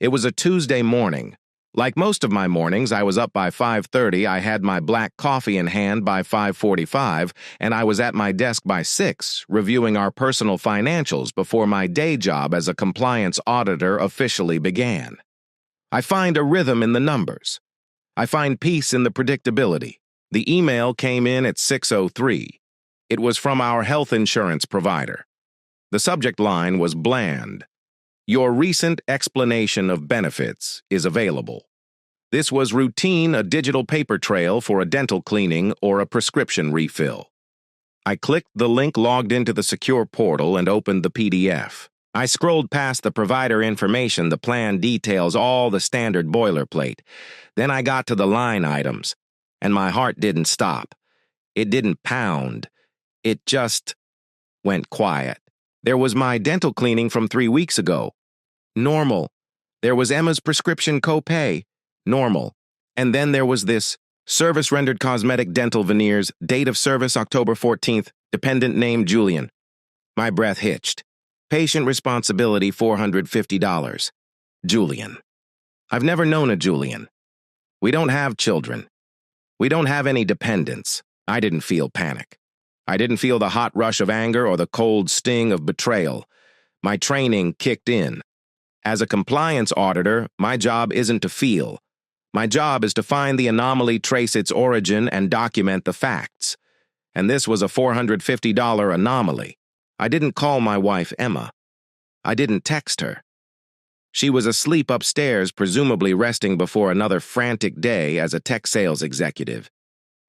It was a Tuesday morning. Like most of my mornings, I was up by 5:30, I had my black coffee in hand by 5:45, and I was at my desk by 6, reviewing our personal financials before my day job as a compliance auditor officially began. I find a rhythm in the numbers. I find peace in the predictability. The email came in at 6:03. It was from our health insurance provider. The subject line was bland. Your recent explanation of benefits is available. This was routine, a digital paper trail for a dental cleaning or a prescription refill. I clicked the link, logged into the secure portal, and opened the PDF. I scrolled past the provider information, the plan details, all the standard boilerplate. Then I got to the line items, and my heart didn't stop. It didn't pound. It just went quiet. There was my dental cleaning from 3 weeks ago. Normal. There was Emma's prescription copay. Normal. And then there was this: service rendered cosmetic dental veneers, date of service October 14th, dependent name Julian. My breath hitched. Patient responsibility $450. Julian. I've never known a Julian. We don't have children. We don't have any dependents. I didn't feel panic. I didn't feel the hot rush of anger or the cold sting of betrayal. My training kicked in. As a compliance auditor, my job isn't to feel. My job is to find the anomaly, trace its origin, and document the facts. And this was a $450 anomaly. I didn't call my wife Emma. I didn't text her. She was asleep upstairs, presumably resting before another frantic day as a tech sales executive.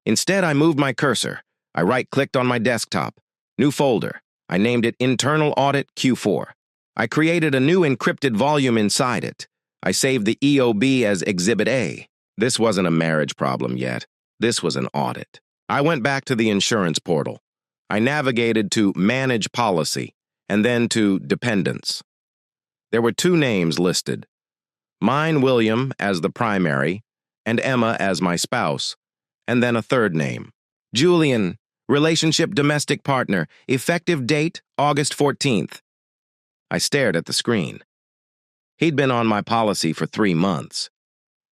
Instead, I moved my cursor. I right-clicked on my desktop. New folder. I named it Internal Audit Q4. I created a new encrypted volume inside it. I saved the EOB as Exhibit A. This wasn't a marriage problem yet. This was an audit. I went back to the insurance portal. I navigated to Manage Policy, and then to Dependents. There were 2 names listed. Mine, William, as the primary, and Emma as my spouse, and then a 3rd name. Julian, relationship domestic partner, effective date August 14th. I stared at the screen. He'd been on my policy for 3 months.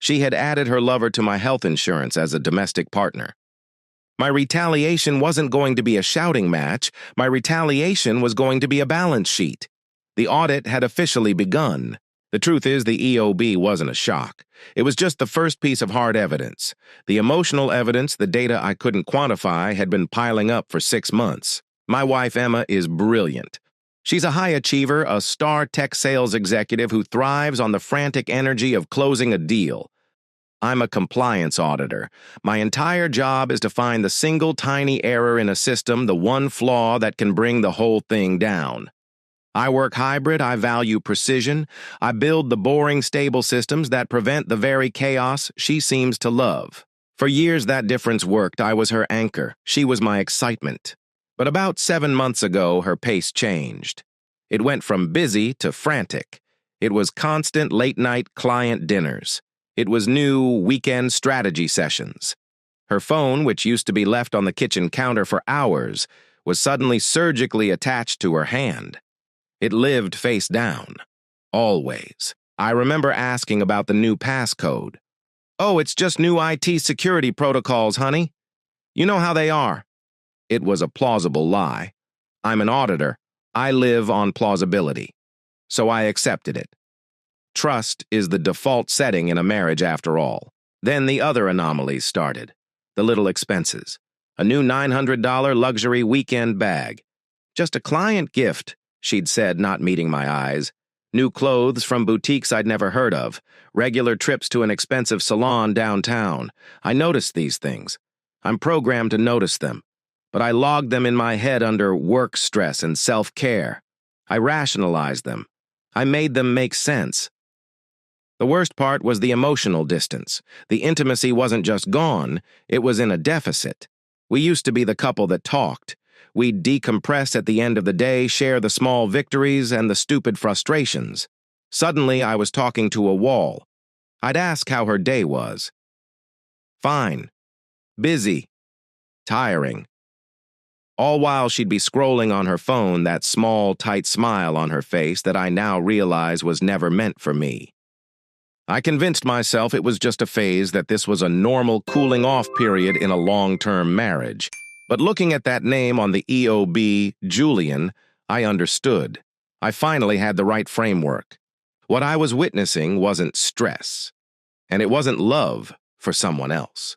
She had added her lover to my health insurance as a domestic partner. My retaliation wasn't going to be a shouting match. My retaliation was going to be a balance sheet. The audit had officially begun. The truth is, the EOB wasn't a shock. It was just the first piece of hard evidence. The emotional evidence, the data I couldn't quantify, had been piling up for 6 months. My wife, Emma, is brilliant. She's a high achiever, a star tech sales executive who thrives on the frantic energy of closing a deal. I'm a compliance auditor. My entire job is to find the single tiny error in a system, the one flaw that can bring the whole thing down. I work hybrid, I value precision, I build the boring, stable systems that prevent the very chaos she seems to love. For years that difference worked. I was her anchor. She was my excitement. But about 7 months ago, her pace changed. It went from busy to frantic. It was constant late-night client dinners. It was new weekend strategy sessions. Her phone, which used to be left on the kitchen counter for hours, was suddenly surgically attached to her hand. It lived face down. Always. I remember asking about the new passcode. "Oh, it's just new IT security protocols, honey. You know how they are." It was a plausible lie. I'm an auditor. I live on plausibility. So I accepted it. Trust is the default setting in a marriage after all. Then the other anomalies started. The little expenses. A new $900 luxury weekend bag. Just a client gift, she'd said, not meeting my eyes. New clothes from boutiques I'd never heard of. Regular trips to an expensive salon downtown. I noticed these things. I'm programmed to notice them. But I logged them in my head under work stress and self-care. I rationalized them. I made them make sense. The worst part was the emotional distance. The intimacy wasn't just gone, it was in a deficit. We used to be the couple that talked. We'd decompress at the end of the day, share the small victories and the stupid frustrations. Suddenly, I was talking to a wall. I'd ask how her day was. Fine. Busy. Tiring. All while she'd be scrolling on her phone, that small, tight smile on her face that I now realize was never meant for me. I convinced myself it was just a phase, that this was a normal cooling-off period in a long-term marriage. But looking at that name on the EOB, Julian, I understood. I finally had the right framework. What I was witnessing wasn't stress, and it wasn't love for someone else.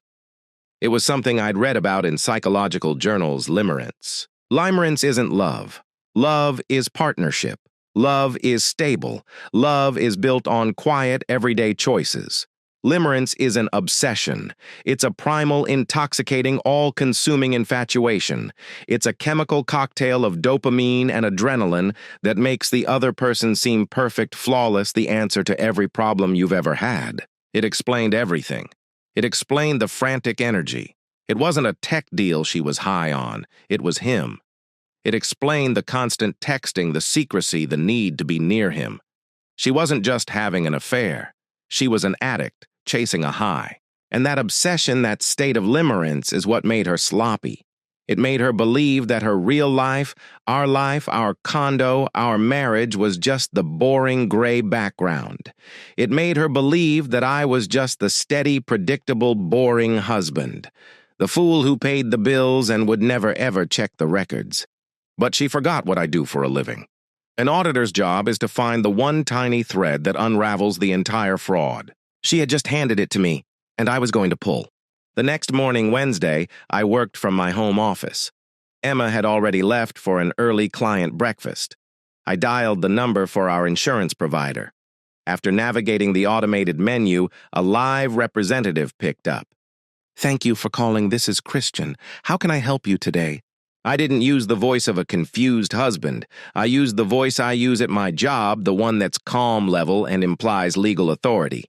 It was something I'd read about in psychological journals, limerence. Limerence isn't love. Love is partnership. Love is stable. Love is built on quiet, everyday choices. Limerence is an obsession. It's a primal, intoxicating, all-consuming infatuation. It's a chemical cocktail of dopamine and adrenaline that makes the other person seem perfect, flawless, the answer to every problem you've ever had. It explained everything. It explained the frantic energy. It wasn't a tech deal she was high on. It was him. It explained the constant texting, the secrecy, the need to be near him. She wasn't just having an affair. She was an addict, chasing a high. And that obsession, that state of limerence, is what made her sloppy. It made her believe that her real life, our condo, our marriage was just the boring gray background. It made her believe that I was just the steady, predictable, boring husband, the fool who paid the bills and would never ever check the records. But she forgot what I do for a living. An auditor's job is to find the one tiny thread that unravels the entire fraud. She had just handed it to me, and I was going to pull. The next morning, Wednesday, I worked from my home office. Emma had already left for an early client breakfast. I dialed the number for our insurance provider. After navigating the automated menu, a live representative picked up. "Thank you for calling. This is Christian. How can I help you today?" I didn't use the voice of a confused husband. I used the voice I use at my job, the one that's calm level and implies legal authority.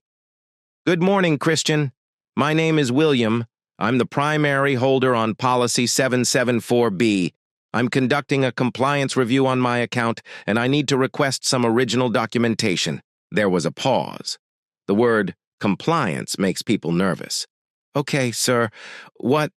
"Good morning, Christian. My name is William. I'm the primary holder on policy 774B. I'm conducting a compliance review on my account, and I need to request some original documentation." There was a pause. The word compliance makes people nervous. "Okay, sir. What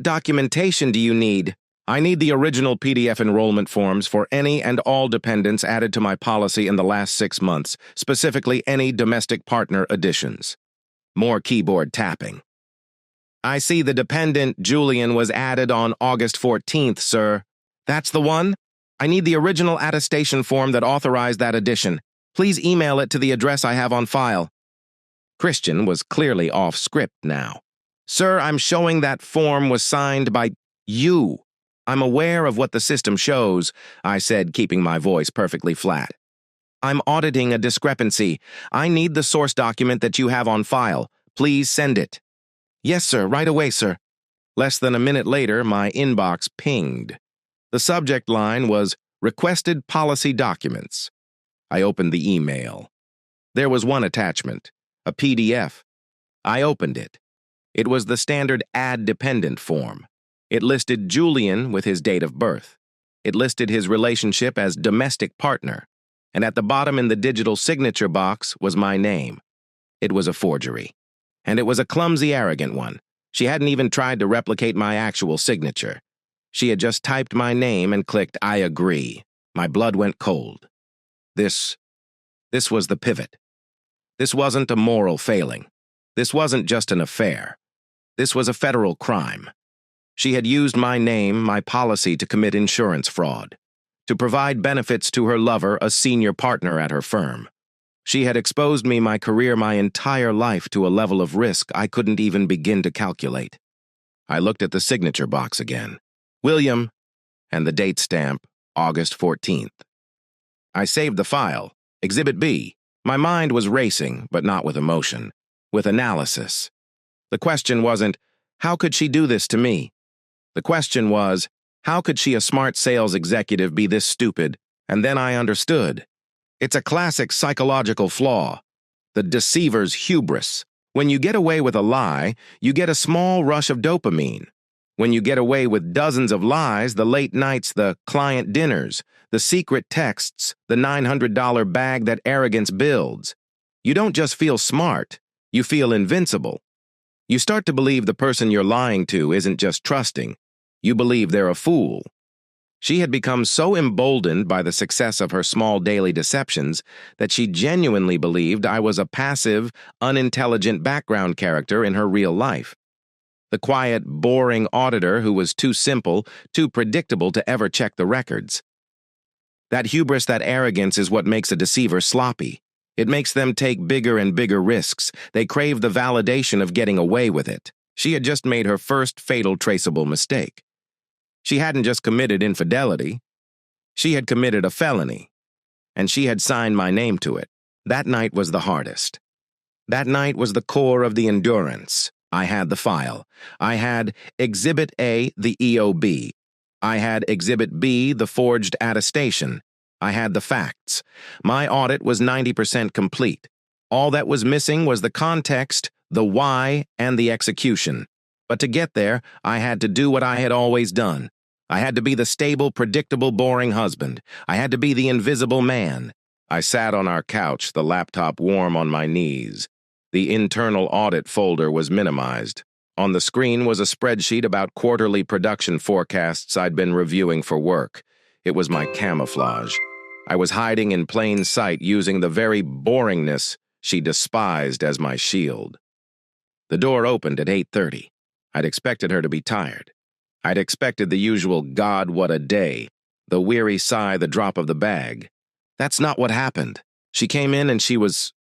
documentation do you need?" "I need the original PDF enrollment forms for any and all dependents added to my policy in the last 6 months, specifically any domestic partner additions." More keyboard tapping. "I see the dependent, Julian, was added on August 14th, sir." "That's the one? I need the original attestation form that authorized that addition. Please email it to the address I have on file." Christian was clearly off script now. "Sir, I'm showing that form was signed by you." "I'm aware of what the system shows," I said, keeping my voice perfectly flat. "I'm auditing a discrepancy. I need the source document that you have on file. Please send it." "Yes, sir, right away, sir." Less than a minute later, my inbox pinged. The subject line was "Requested Policy Documents." I opened the email. There was one attachment, a PDF. I opened it. It was the standard Add Dependent form. It listed Julian with his date of birth. It listed his relationship as domestic partner. And at the bottom in the digital signature box was my name. It was a forgery. And it was a clumsy, arrogant one. She hadn't even tried to replicate my actual signature. She had just typed my name and clicked "I agree." My blood went cold. This was the pivot. This wasn't a moral failing. This wasn't just an affair. This was a federal crime. She had used my name, my policy, to commit insurance fraud, to provide benefits to her lover, a senior partner at her firm. She had exposed me, my career, my entire life to a level of risk I couldn't even begin to calculate. I looked at the signature box again. William, and the date stamp, August 14th. I saved the file, Exhibit B. My mind was racing, but not with emotion, with analysis. The question wasn't, how could she do this to me? The question was, how could she, a smart sales executive, be this stupid? And then I understood. It's a classic psychological flaw, the deceiver's hubris. When you get away with a lie, you get a small rush of dopamine. When you get away with dozens of lies, the late nights, the client dinners, the secret texts, the $900 bag that arrogance builds, you don't just feel smart, you feel invincible. You start to believe the person you're lying to isn't just trusting. You believe they're a fool. She had become so emboldened by the success of her small daily deceptions that she genuinely believed I was a passive, unintelligent background character in her real life. The quiet, boring auditor who was too simple, too predictable to ever check the records. That hubris, that arrogance is what makes a deceiver sloppy. It makes them take bigger and bigger risks. They crave the validation of getting away with it. She had just made her first fatal traceable mistake. She hadn't just committed infidelity. She had committed a felony, and she had signed my name to it. That night was the hardest. That night was the core of the endurance. I had the file. I had Exhibit A, the EOB. I had Exhibit B, the forged attestation. I had the facts. My audit was 90% complete. All that was missing was the context, the why, and the execution. But to get there, I had to do what I had always done. I had to be the stable, predictable, boring husband. I had to be the invisible man. I sat on our couch, the laptop warm on my knees. The internal audit folder was minimized. On the screen was a spreadsheet about quarterly production forecasts I'd been reviewing for work. It was my camouflage. I was hiding in plain sight using the very boringness she despised as my shield. The door opened at 8:30. I'd expected her to be tired. I'd expected the usual "God, what a day," the weary sigh, the drop of the bag. That's not what happened. She came in and she was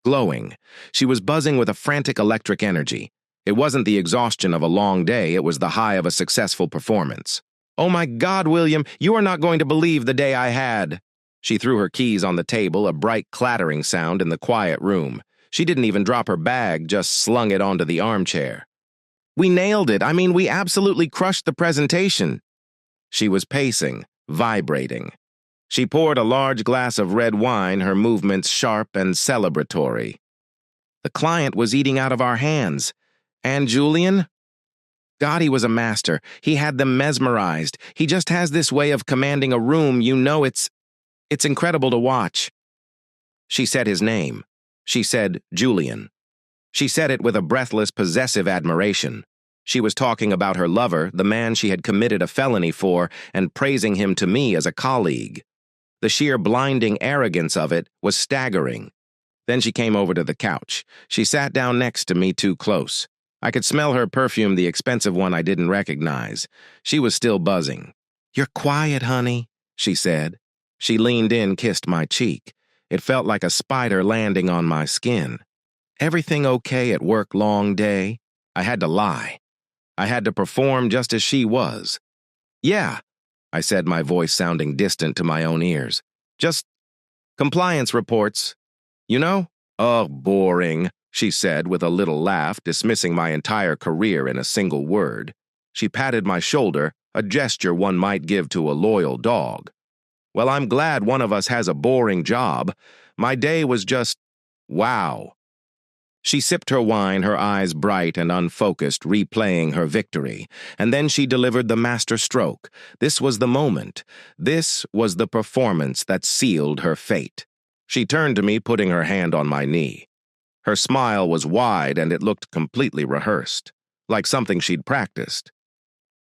glowing. She was buzzing with a frantic electric energy. It wasn't the exhaustion of a long day, it was the high of a successful performance. "Oh my God, William, you are not going to believe the day I had." She threw her keys on the table, a bright clattering sound in the quiet room. She didn't even drop her bag, just slung it onto the armchair. "We nailed it. I mean, we absolutely crushed the presentation." She was pacing, vibrating. She poured a large glass of red wine, her movements sharp and celebratory. The client was eating out of our hands. And Julian? God, he was a master. He had them mesmerized. He just has this way of commanding a room, you know, it's incredible to watch. She said his name. She said Julian. She said it with a breathless, possessive admiration. She was talking about her lover, the man she had committed a felony for, and praising him to me as a colleague. The sheer blinding arrogance of it was staggering. Then she came over to the couch. She sat down next to me too close. I could smell her perfume, the expensive one I didn't recognize. She was still buzzing. "You're quiet, honey," she said. She leaned in, kissed my cheek. It felt like a spider landing on my skin. "Everything okay at work, long day?" I had to lie. I had to perform just as she was. "Yeah," I said, my voice sounding distant to my own ears. "Just compliance reports. You know?" "Oh, boring," she said with a little laugh, dismissing my entire career in a single word. She patted my shoulder, a gesture one might give to a loyal dog. "Well, I'm glad one of us has a boring job. My day was just, wow." She sipped her wine, her eyes bright and unfocused, replaying her victory, and then she delivered the master stroke. This was the moment. This was the performance that sealed her fate. She turned to me, putting her hand on my knee. Her smile was wide and it looked completely rehearsed, like something she'd practiced.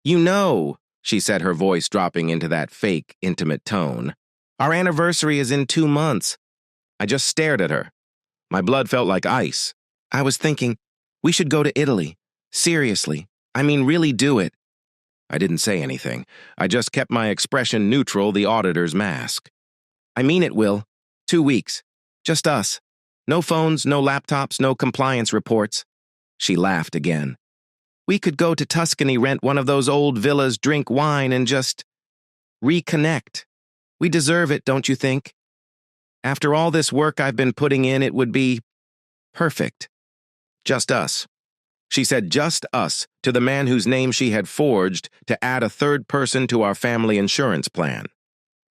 "You know," she said, her voice dropping into that fake, intimate tone, "our anniversary is in 2 months." I just stared at her. My blood felt like ice. "I was thinking, we should go to Italy. Seriously. I mean, really do it." I didn't say anything. I just kept my expression neutral, the auditor's mask. "I mean it, Will. 2 weeks. Just us. No phones, no laptops, no compliance reports." She laughed again. "We could go to Tuscany, rent one of those old villas, drink wine, and just reconnect. We deserve it, don't you think? After all this work I've been putting in, it would be perfect. Just us." She said just us to the man whose name she had forged to add a third person to our family insurance plan.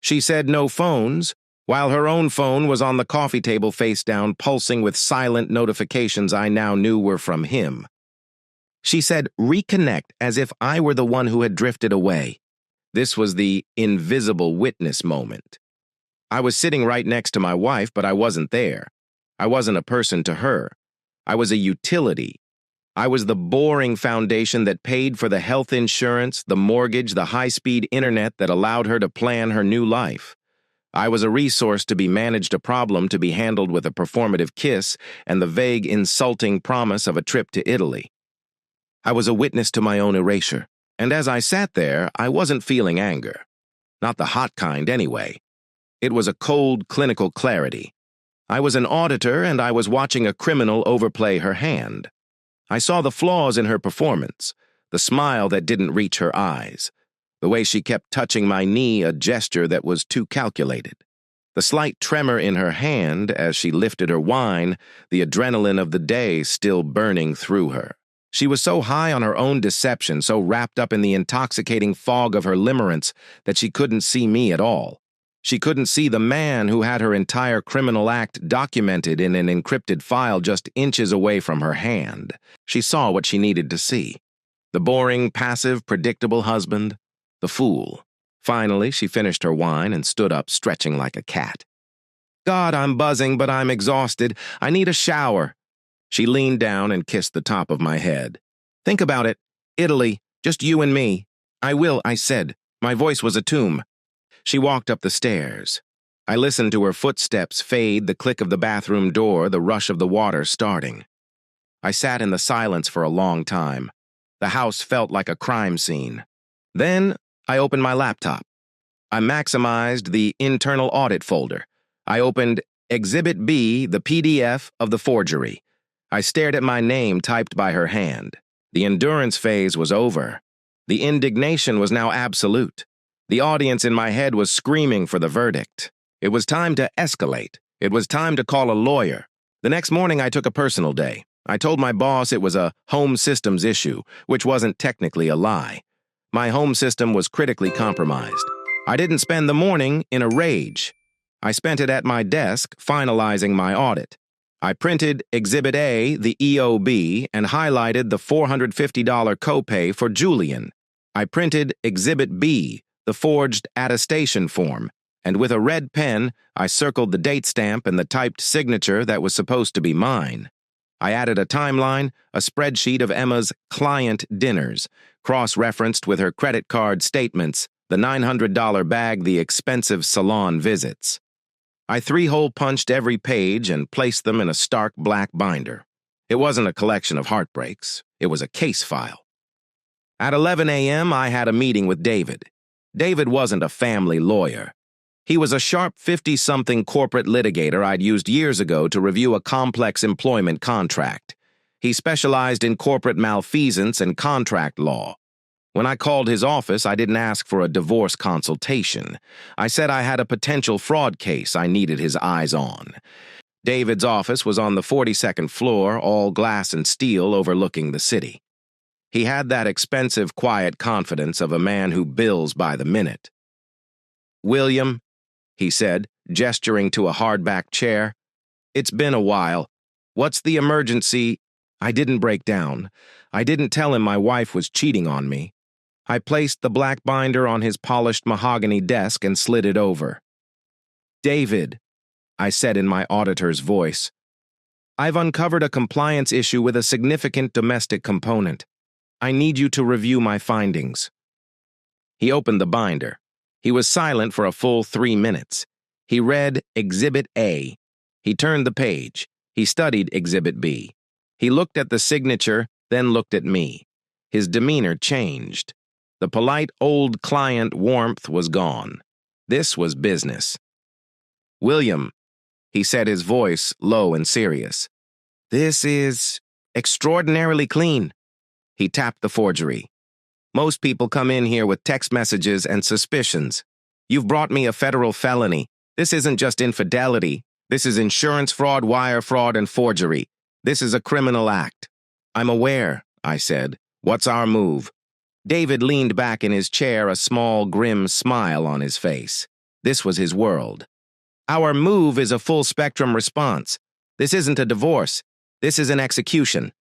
She said no phones, while her own phone was on the coffee table face down, pulsing with silent notifications I now knew were from him. She said reconnect as if I were the one who had drifted away. This was the invisible witness moment. I was sitting right next to my wife, but I wasn't there. I wasn't a person to her. I was a utility. I was the boring foundation that paid for the health insurance, the mortgage, the high-speed internet that allowed her to plan her new life. I was a resource to be managed, a problem to be handled with a performative kiss and the vague, insulting promise of a trip to Italy. I was a witness to my own erasure, and as I sat there, I wasn't feeling anger. Not the hot kind, anyway. It was a cold, clinical clarity. I was an auditor, and I was watching a criminal overplay her hand. I saw the flaws in her performance, the smile that didn't reach her eyes, the way she kept touching my knee, a gesture that was too calculated, the slight tremor in her hand as she lifted her wine, the adrenaline of the day still burning through her. She was so high on her own deception, so wrapped up in the intoxicating fog of her limerence that she couldn't see me at all. She couldn't see the man who had her entire criminal act documented in an encrypted file just inches away from her hand. She saw what she needed to see. The boring, passive, predictable husband. The fool. Finally, she finished her wine and stood up, stretching like a cat. God, I'm buzzing, but I'm exhausted. I need a shower. She leaned down and kissed the top of my head. Think about it. Italy, just you and me. I will, I said. My voice was a tomb. She walked up the stairs. I listened to her footsteps fade, the click of the bathroom door, the rush of the water starting. I sat in the silence for a long time. The house felt like a crime scene. Then I opened my laptop. I maximized the internal audit folder. I opened Exhibit B, the PDF of the forgery. I stared at my name typed by her hand. The endurance phase was over. The indignation was now absolute. The audience in my head was screaming for the verdict. It was time to escalate. It was time to call a lawyer. The next morning, I took a personal day. I told my boss it was a home systems issue, which wasn't technically a lie. My home system was critically compromised. I didn't spend the morning in a rage. I spent it at my desk finalizing my audit. I printed Exhibit A, the EOB, and highlighted the $450 copay for Julian. I printed Exhibit B, the forged attestation form, and with a red pen, I circled the date stamp and the typed signature that was supposed to be mine. I added a timeline, a spreadsheet of Emma's client dinners, cross-referenced with her credit card statements, the $900 bag, the expensive salon visits. I three-hole punched every page and placed them in a stark black binder. It wasn't a collection of heartbreaks. It was a case file. At 11 a.m., I had a meeting with David. David wasn't a family lawyer. He was a sharp 50-something corporate litigator I'd used years ago to review a complex employment contract. He specialized in corporate malfeasance and contract law. When I called his office, I didn't ask for a divorce consultation. I said I had a potential fraud case I needed his eyes on. David's office was on the 42nd floor, all glass and steel overlooking the city. He had that expensive, quiet confidence of a man who bills by the minute. "William," he said, gesturing to a hardback chair, "it's been a while. What's the emergency?" I didn't break down. I didn't tell him my wife was cheating on me. I placed the black binder on his polished mahogany desk and slid it over. "David," I said in my auditor's voice, "I've uncovered a compliance issue with a significant domestic component. I need you to review my findings." He opened the binder. He was silent for a full 3 minutes. He read Exhibit A. He turned the page. He studied Exhibit B. He looked at the signature, then looked at me. His demeanor changed. The polite old client warmth was gone. This was business. "William," he said, his voice low and serious, "this is extraordinarily clean." He tapped the forgery. "Most people come in here with text messages and suspicions. You've brought me a federal felony. This isn't just infidelity. This is insurance fraud, wire fraud, and forgery. This is a criminal act." "I'm aware," I said. "What's our move?" David leaned back in his chair, a small, grim smile on his face. This was his world. "Our move is a full-spectrum response. This isn't a divorce. This is an execution.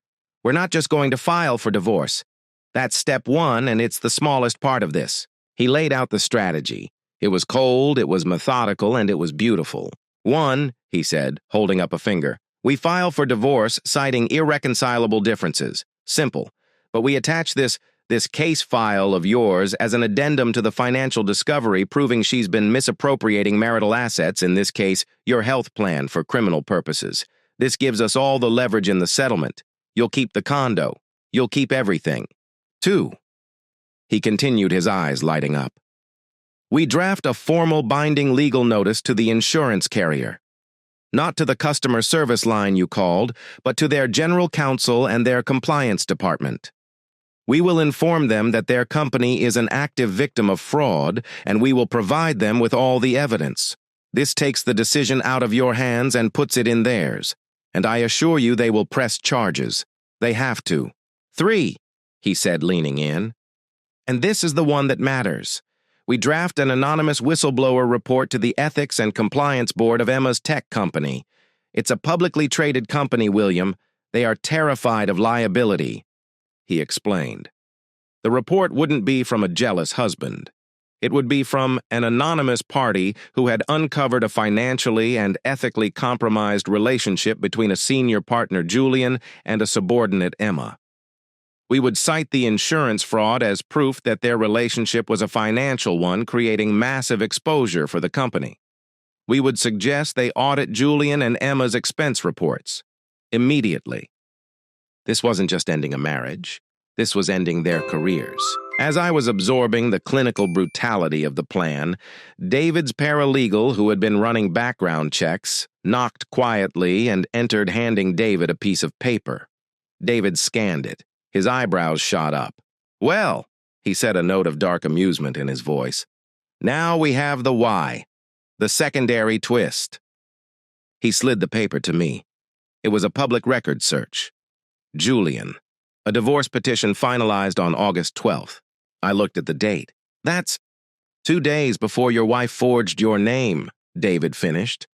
We're not just going to file for divorce. That's step one, and it's the smallest part of this." He laid out the strategy. It was cold, it was methodical, and it was beautiful. "One," he said, holding up a finger, "we file for divorce citing irreconcilable differences. Simple. But we attach this case file of yours as an addendum to the financial discovery proving she's been misappropriating marital assets, in this case, your health plan, for criminal purposes. This gives us all the leverage in the settlement. You'll keep the condo. You'll keep everything. 2. He continued, his eyes lighting up. We draft a formal binding legal notice to the insurance carrier. Not to the customer service line you called, but to their general counsel and their compliance department. We will inform them that their company is an active victim of fraud, and we will provide them with all the evidence. This takes the decision out of your hands and puts it in theirs, and I assure you they will press charges. They have to. 3, he said, leaning in. And this is the one that matters. We draft an anonymous whistleblower report to the Ethics and Compliance Board of Emma's tech company. It's a publicly traded company, William. They are terrified of liability, he explained. The report wouldn't be from a jealous husband. It would be from an anonymous party who had uncovered a financially and ethically compromised relationship between a senior partner, Julian, and a subordinate, Emma. We would cite the insurance fraud as proof that their relationship was a financial one, creating massive exposure for the company. We would suggest they audit Julian and Emma's expense reports immediately. This wasn't just ending a marriage. This was ending their careers. As I was absorbing the clinical brutality of the plan, David's paralegal, who had been running background checks, knocked quietly and entered, handing David a piece of paper. David scanned it. His eyebrows shot up. Well, he said, a note of dark amusement in his voice. Now we have the why, the secondary twist. He slid the paper to me. It was a public record search. Julian. A divorce petition finalized on August 12th. I looked at the date. That's 2 days before your wife forged your name, David finished.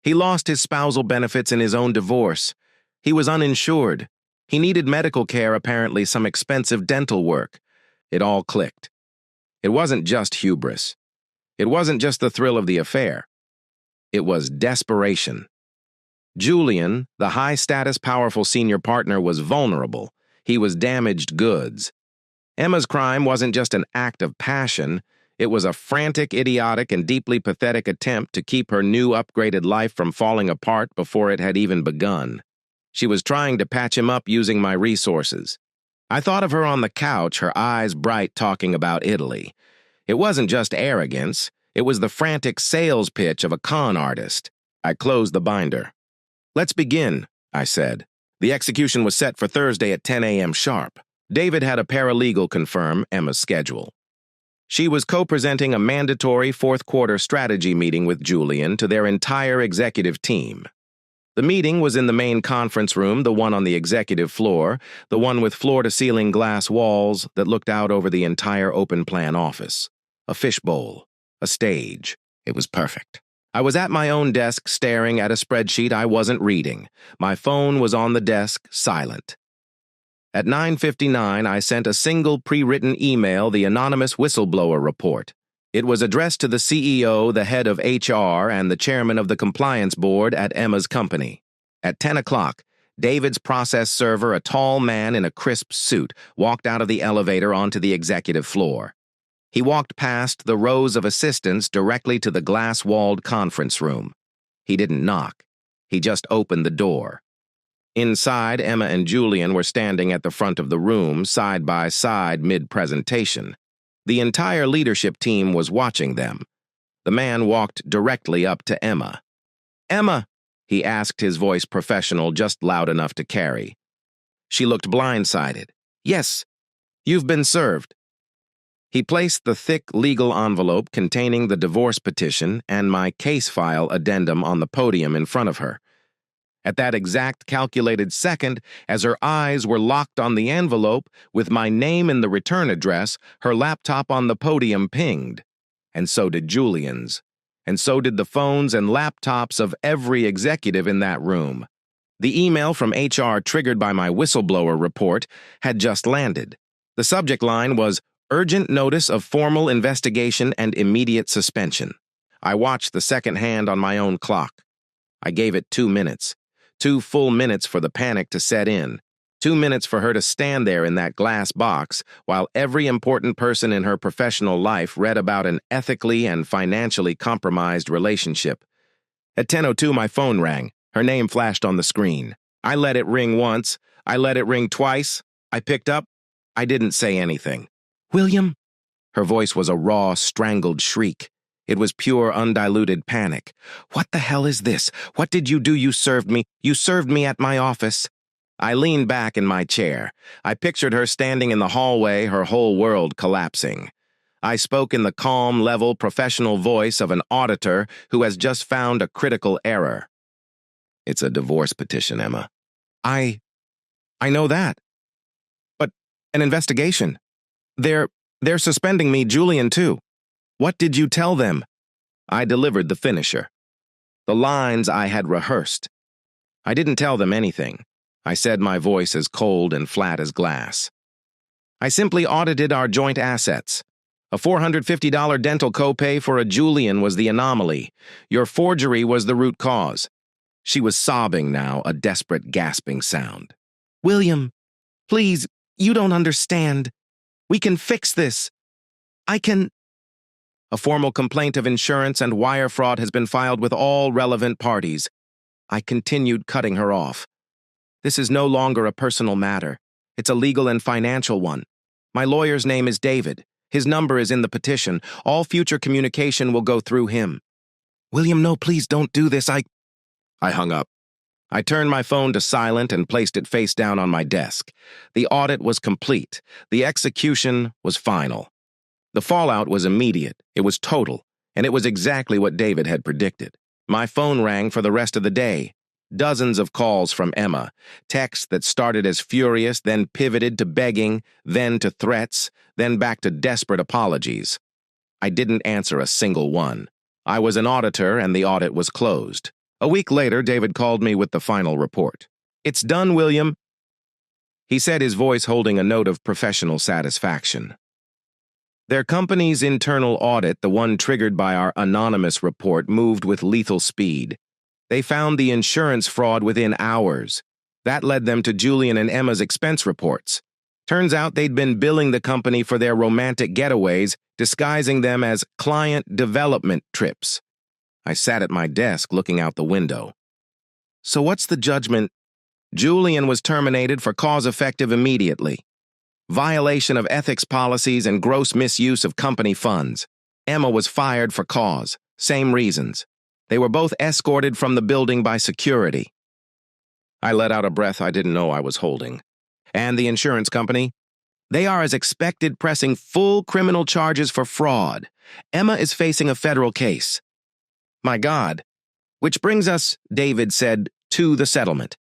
He lost his spousal benefits in his own divorce. He was uninsured. He needed medical care, apparently some expensive dental work. It all clicked. It wasn't just hubris. It wasn't just the thrill of the affair. It was desperation. Julian, the high-status, powerful senior partner, was vulnerable. He was damaged goods. Emma's crime wasn't just an act of passion. It was a frantic, idiotic, and deeply pathetic attempt to keep her new, upgraded life from falling apart before it had even begun. She was trying to patch him up using my resources. I thought of her on the couch, her eyes bright, talking about Italy. It wasn't just arrogance. It was the frantic sales pitch of a con artist. I closed the binder. Let's begin, I said. The execution was set for Thursday at 10 a.m. sharp. David had a paralegal confirm Emma's schedule. She was co-presenting a mandatory fourth-quarter strategy meeting with Julian to their entire executive team. The meeting was in the main conference room, the one on the executive floor, the one with floor-to-ceiling glass walls that looked out over the entire open-plan office. A fishbowl. A stage. It was perfect. I was at my own desk staring at a spreadsheet I wasn't reading. My phone was on the desk, silent. At 9:59, I sent a single pre-written email, the anonymous whistleblower report. It was addressed to the CEO, the head of HR, and the chairman of the compliance board at Emma's company. At 10 o'clock, David's process server, a tall man in a crisp suit, walked out of the elevator onto the executive floor. He walked past the rows of assistants directly to the glass-walled conference room. He didn't knock. He just opened the door. Inside, Emma and Julian were standing at the front of the room, side by side, mid-presentation. The entire leadership team was watching them. The man walked directly up to Emma. "Emma," he asked, his voice professional, just loud enough to carry. She looked blindsided. "Yes, you've been served." He placed the thick legal envelope containing the divorce petition and my case file addendum on the podium in front of her. At that exact calculated second, as her eyes were locked on the envelope, with my name in the return address, her laptop on the podium pinged. And so did Julian's. And so did the phones and laptops of every executive in that room. The email from HR, triggered by my whistleblower report, had just landed. The subject line was, "Urgent notice of formal investigation and immediate suspension." I watched the second hand on my own clock. I gave it 2 minutes. 2 full minutes for the panic to set in. 2 minutes for her to stand there in that glass box while every important person in her professional life read about an ethically and financially compromised relationship. At 10:02, my phone rang. Her name flashed on the screen. I let it ring once. I let it ring twice. I picked up. I didn't say anything. "William?" Her voice was a raw, strangled shriek. It was pure, undiluted panic. "What the hell is this? What did you do? You served me. You served me at my office." I leaned back in my chair. I pictured her standing in the hallway, her whole world collapsing. I spoke in the calm, level, professional voice of an auditor who has just found a critical error. "It's a divorce petition, Emma." I know that. But an investigation. They're suspending me, Julian, too. What did you tell them?" I delivered the finisher. The lines I had rehearsed. I didn't tell them anything. I said, my voice as cold and flat as glass. "I simply audited our joint assets. A $450 dental copay for a Julian was the anomaly. Your forgery was the root cause." She was sobbing now, a desperate gasping sound. "William, please, you don't understand. We can fix this. I can—" "A formal complaint of insurance and wire fraud has been filed with all relevant parties." I continued, cutting her off. "This is no longer a personal matter. It's a legal and financial one. My lawyer's name is David. His number is in the petition. All future communication will go through him." "William, no, please don't do this. I hung up. I turned my phone to silent and placed it face down on my desk. The audit was complete. The execution was final. The fallout was immediate. It was total. And it was exactly what David had predicted. My phone rang for the rest of the day. Dozens of calls from Emma. Texts that started as furious, then pivoted to begging, then to threats, then back to desperate apologies. I didn't answer a single one. I was an auditor and the audit was closed. A week later, David called me with the final report. "It's done, William," he said, his voice holding a note of professional satisfaction. Their company's internal audit, the one triggered by our anonymous report, moved with lethal speed. They found the insurance fraud within hours. That led them to Julian and Emma's expense reports. Turns out they'd been billing the company for their romantic getaways, disguising them as client development trips. I sat at my desk looking out the window. "So what's the judgment?" "Julian was terminated for cause effective immediately. Violation of ethics policies and gross misuse of company funds. Emma was fired for cause. Same reasons. They were both escorted from the building by security." I let out a breath I didn't know I was holding. "And the insurance company?" "They are, as expected, pressing full criminal charges for fraud. Emma is facing a federal case." "My God." "Which brings us," David said, "to the settlement.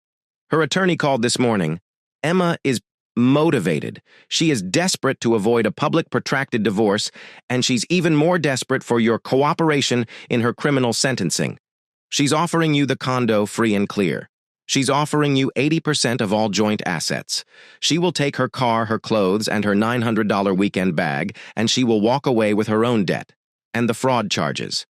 Her attorney called this morning. Emma is motivated. She is desperate to avoid a public protracted divorce, and she's even more desperate for your cooperation in her criminal sentencing. She's offering you the condo free and clear. She's offering you 80% of all joint assets. She will take her car, her clothes, and her $900 weekend bag, and she will walk away with her own debt and the fraud charges."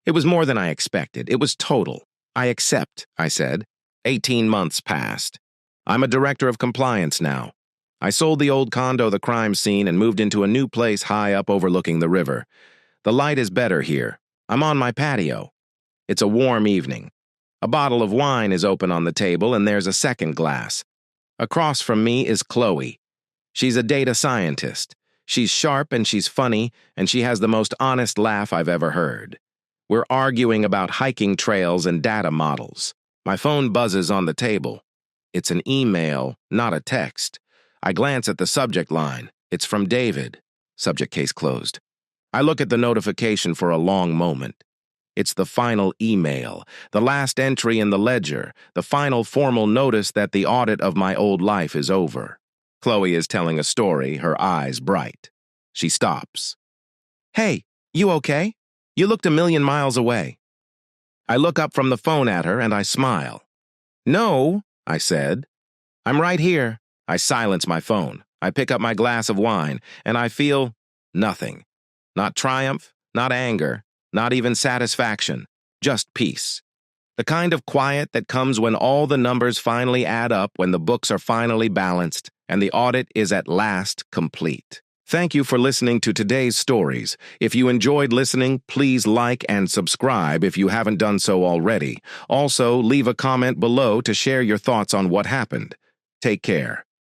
It was more than I expected. It was total. "I accept," I said. 18 months passed. I'm a director of compliance now. I sold the old condo, the crime scene, and moved into a new place high up overlooking the river. The light is better here. I'm on my patio. It's a warm evening. A bottle of wine is open on the table, and there's a second glass. Across from me is Chloe. She's a data scientist. She's sharp and she's funny, and she has the most honest laugh I've ever heard. We're arguing about hiking trails and data models. My phone buzzes on the table. It's an email, not a text. I glance at the subject line. It's from David. Subject case closed. I look at the notification for a long moment. It's the final email, the last entry in the ledger, the final formal notice that the audit of my old life is over. Chloe is telling a story, her eyes bright. She stops. "Hey, you okay? You looked a million miles away." I look up from the phone at her and I smile. "No," I said. "I'm right here." I silence my phone. I pick up my glass of wine, and I feel nothing. Not triumph, not anger, not even satisfaction, just peace. The kind of quiet that comes when all the numbers finally add up, when the books are finally balanced, and the audit is at last complete. Thank you for listening to today's stories. If you enjoyed listening, please like and subscribe if you haven't done so already. Also, leave a comment below to share your thoughts on what happened. Take care.